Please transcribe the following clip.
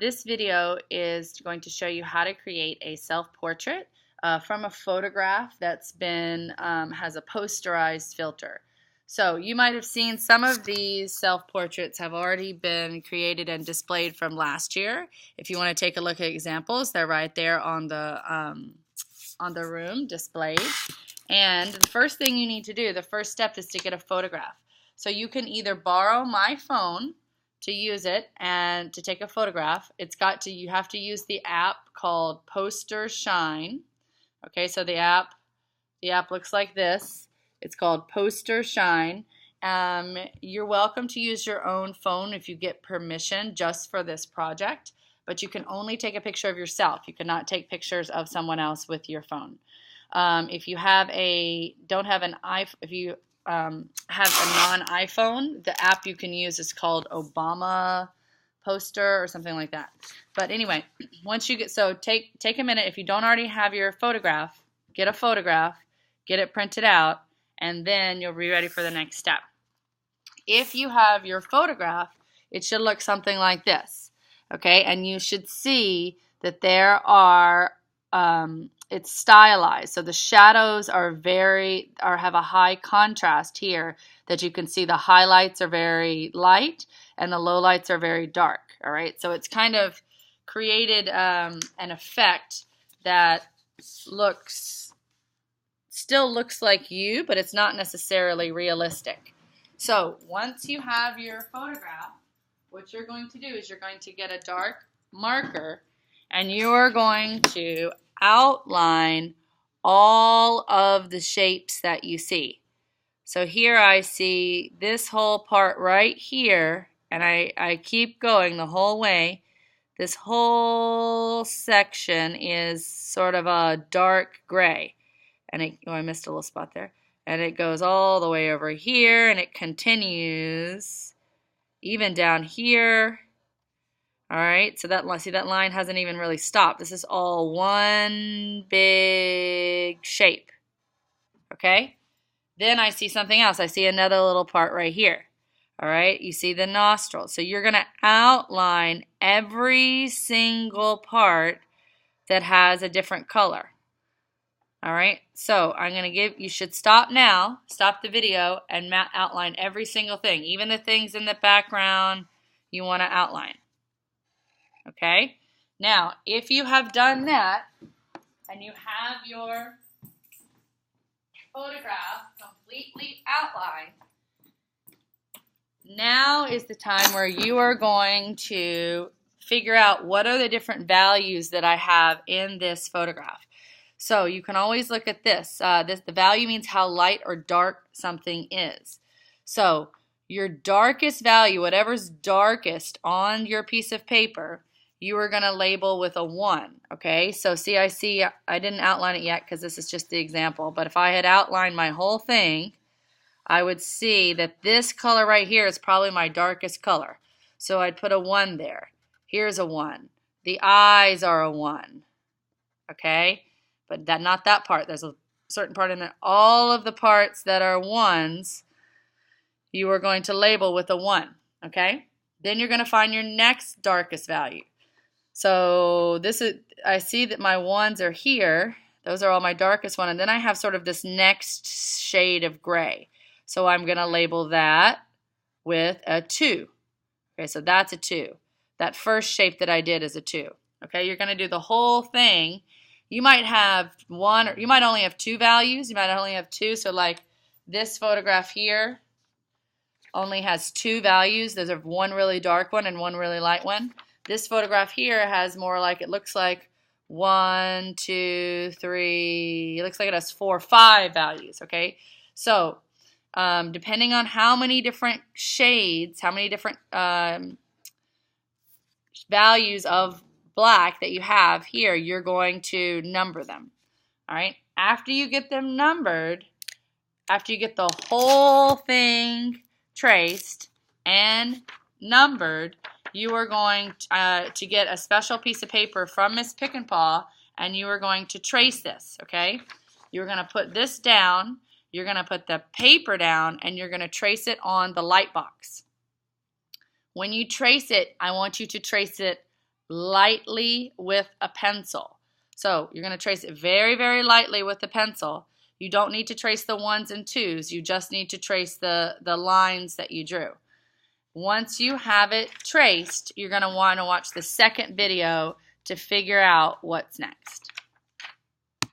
This video is going to show you how to create a self-portrait from a photograph that's been has a posterized filter. So you might have seen some of these self-portraits have already been created and displayed from last year. If you want to take a look at examples, they're right there on the room displayed. And the first thing you need to do, the first step, is to get a photograph. So you can either borrow my phone to use it and to take a photograph. You have to use the app called Poster Shine. Okay, so the app looks like this. It's called Poster Shine. You're welcome to use your own phone if you get permission just for this project, but you can only take a picture of yourself. You cannot take pictures of someone else with your phone. If you have a non-iPhone, the app you can use is called Obama Poster or something like that. But anyway, once you take a minute. If you don't already have your photograph, get a photograph, get it printed out, and then you'll be ready for the next step. If you have your photograph, it should look something like this, okay? And you should see that there are it's stylized, so the shadows have a high contrast here, that you can see the highlights are very light and the lowlights are very dark. All right, so it's kind of created an effect that still looks like you, but it's not necessarily realistic. So once you have your photograph, what you're going to do is you're going to get a dark marker and you're going to outline all of the shapes that you see. So here I see this whole part right here, and I keep going the whole way. This whole section is sort of a dark gray, and I missed a little spot there, and it goes all the way over here, and it continues even down here. All right, so that line hasn't even really stopped. This is all one big shape, okay? Then I see something else. I see another little part right here. All right, you see the nostrils. So you're gonna outline every single part that has a different color. All right, so you should stop now, stop the video, and outline every single thing, even the things in the background you wanna outline. Okay, now if you have done that and you have your photograph completely outlined, now is the time where you are going to figure out what are the different values that I have in this photograph. So you can always look at this. The value means how light or dark something is. So your darkest value, whatever's darkest on your piece of paper, you are going to label with a 1, okay? So see, I didn't outline it yet because this is just the example, but if I had outlined my whole thing, I would see that this color right here is probably my darkest color. So I'd put a 1 there. Here's a 1. The eyes are a 1, okay? But not that part. There's a certain part in there. All of the parts that are 1s, you are going to label with a 1, okay? Then you're going to find your next darkest value. So I see that my 1s are here. Those are all my darkest one. And then I have sort of this next shade of gray. So I'm going to label that with a 2. Okay, so that's a 2. That first shape that I did is a 2. Okay, you're going to do the whole thing. You might have one, or you might only have 2 values. You might only have 2. So like this photograph here only has 2 values. There's one really dark one and one really light one. This photograph here has more like, it looks like 1, 2, 3, it looks like it has 4, 5 values, okay? So depending on how many different shades, how many different values of black that you have here, you're going to number them, all right? After you get them numbered, after you get the whole thing traced and numbered, you are going to get a special piece of paper from Miss Pick and Paw, and you are going to trace this, okay? You're going to put this down, you're going to put the paper down, and you're going to trace it on the light box. When you trace it, I want you to trace it lightly with a pencil. So you're going to trace it very, very lightly with the pencil. You don't need to trace the 1s and 2s. You just need to trace the lines that you drew. Once you have it traced, you're going to want to watch the second video to figure out what's next.